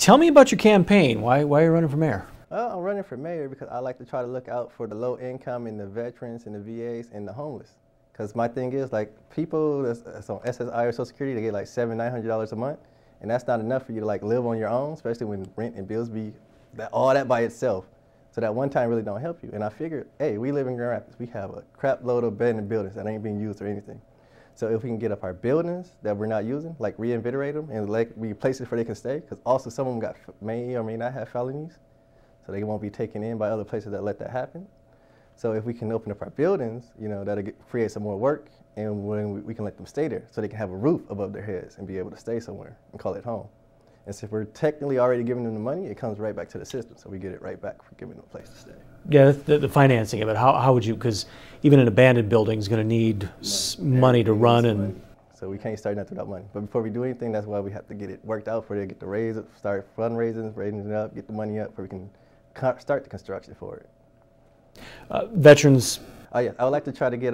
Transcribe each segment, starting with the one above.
Tell me about your campaign. Why are you running for mayor? Well, I'm running for mayor because I like to try to look out for the low income and the veterans and the VAs and the homeless. Because my thing is, like, people that's on SSI or Social Security, they get like $700, $900 a month, and that's not enough for you to like live on your own, especially when rent and bills be all that by itself. So that one time really don't help you. And I figured, hey, we live in Grand Rapids. We have a crap load of abandoned buildings that ain't being used or anything. So if we can get up our buildings that we're not using, like reinvigorate them and like be places where they can stay, because also some of them may or may not have felonies, so they won't be taken in by other places that let that happen. So if we can open up our buildings, you know, that'll create some more work, and when we can let them stay there, so they can have a roof above their heads and be able to stay somewhere and call it home. And so if we're technically already giving them the money, it comes right back to the system, so we get it right back for giving them a place to stay. Yeah, the financing of it. How would you? Because even an abandoned building is going to need money to run, and so we can't start nothing without money. But before we do anything, that's why we have to get it worked out for it, get the raise it, start fundraising, raising it up, get the money up, so we can start the construction for it. Veterans. Oh yeah, I would like to try to get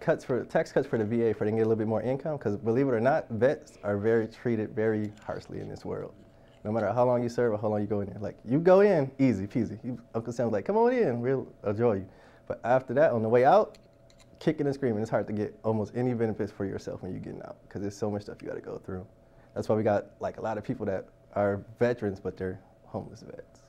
tax cuts for the VA, for they can get a little bit more income. Because believe it or not, vets are treated very harshly in this world. No matter how long you serve or how long you go in there, like you go in easy peasy. Uncle Sam's like, come on in, we'll enjoy you. But after that, on the way out, kicking and screaming, it's hard to get almost any benefits for yourself when you're getting out, because there's so much stuff you got to go through. That's why we got like a lot of people that are veterans, but they're homeless vets.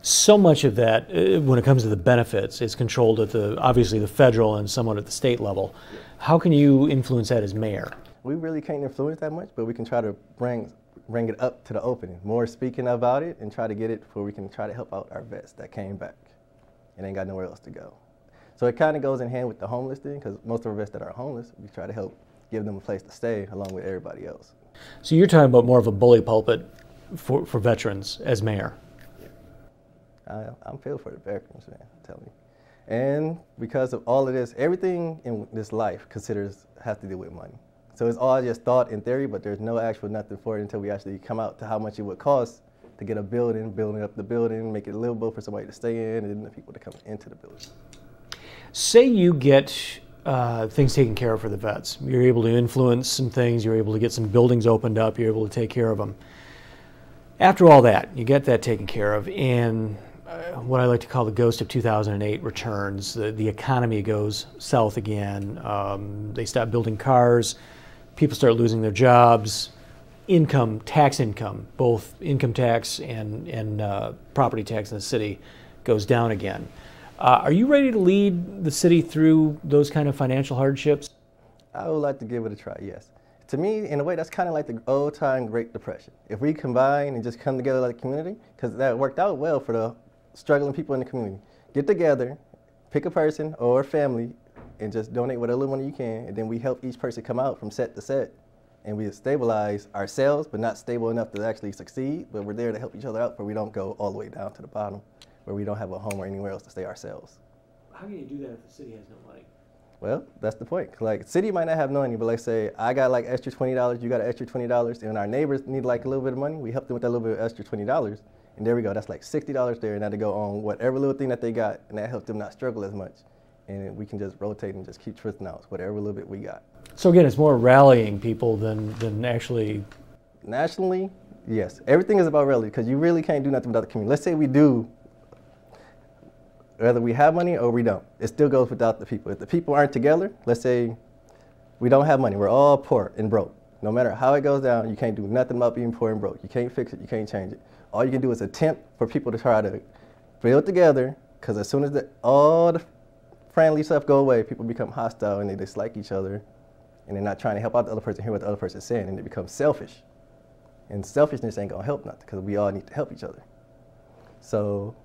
So much of that, when it comes to the benefits, is controlled at obviously the federal and somewhat at the state level. Yeah. How can you influence that as mayor? We really can't influence that much, but we can try to bring it up to the opening. More speaking about it and try to get it where we can try to help out our vets that came back and ain't got nowhere else to go. So it kind of goes in hand with the homeless thing, because most of our vets that are homeless, we try to help give them a place to stay along with everybody else. So you're talking about more of a bully pulpit for veterans as mayor? I'm feeling for the veterans, man, I'm telling you. And because of all of this, everything in this life has to do with money. So it's all just thought and theory, but there's no actual nothing for it until we actually come out to how much it would cost to get a building, building up the building, make it livable for somebody to stay in, and then the people to come into the building. Say you get things taken care of for the vets. You're able to influence some things, you're able to get some buildings opened up, you're able to take care of them. After all that, you get that taken care of, and what I like to call the ghost of 2008 returns. The economy goes south again. They stop building cars. People start losing their jobs. Tax income, both income tax and property tax in the city goes down again. Are you ready to lead the city through those kind of financial hardships? I would like to give it a try, yes. To me, in a way, that's kind of like the old-time Great Depression. If we combine and just come together like a community, because that worked out well for the struggling people in the community. Get together, pick a person or a family, and just donate whatever little money you can, and then we help each person come out from set to set, and we stabilize ourselves, but not stable enough to actually succeed, but we're there to help each other out, but we don't go all the way down to the bottom, where we don't have a home or anywhere else to stay ourselves. How can you do that if the city has no money? Well, that's the point. Like, city might not have no money, but like say, I got like extra $20, you got an extra $20, and our neighbors need like a little bit of money, we help them with that little bit of extra $20, and there we go, that's like $60 there, and that'll go on whatever little thing that they got, and that helps them not struggle as much. And we can just rotate and just keep twisting out whatever little bit we got. So again, it's more rallying people than actually... Nationally, yes. Everything is about rally, because you really can't do nothing without the community. Let's say we do, whether we have money or we don't, it still goes without the people. If the people aren't together, let's say we don't have money, we're all poor and broke. No matter how it goes down, you can't do nothing about being poor and broke. You can't fix it, you can't change it. All you can do is attempt for people to try to build together, because as soon as all the friendly stuff go away, people become hostile and they dislike each other, and they're not trying to help out the other person, hear what the other person's saying, and they become selfish. And selfishness ain't gonna help nothing, because we all need to help each other. So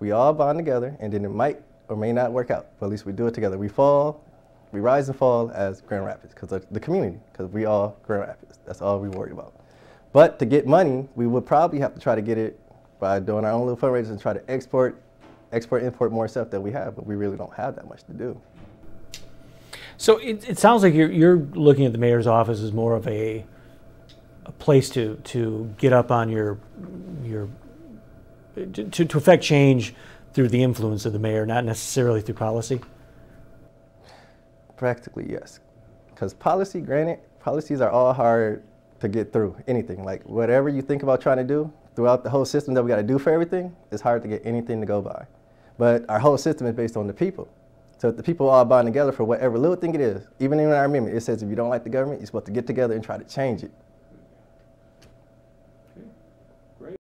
we all bond together, and then it might or may not work out, but at least we do it together. We rise and fall as Grand Rapids, because of the community, because we all Grand Rapids. That's all we worry about. But to get money, we would probably have to try to get it by doing our own little fundraisers and try to export, import more stuff that we have, but we really don't have that much to do. So it sounds like you're looking at the mayor's office as more of a place to get up on to affect change through the influence of the mayor, not necessarily through policy? Practically, yes. Because policies are all hard to get through anything. Like whatever you think about trying to do, throughout the whole system that we got to do for everything, it's hard to get anything to go by. But our whole system is based on the people. So if the people all bond together for whatever little thing it is, even in our amendment, it says if you don't like the government, you're supposed to get together and try to change it.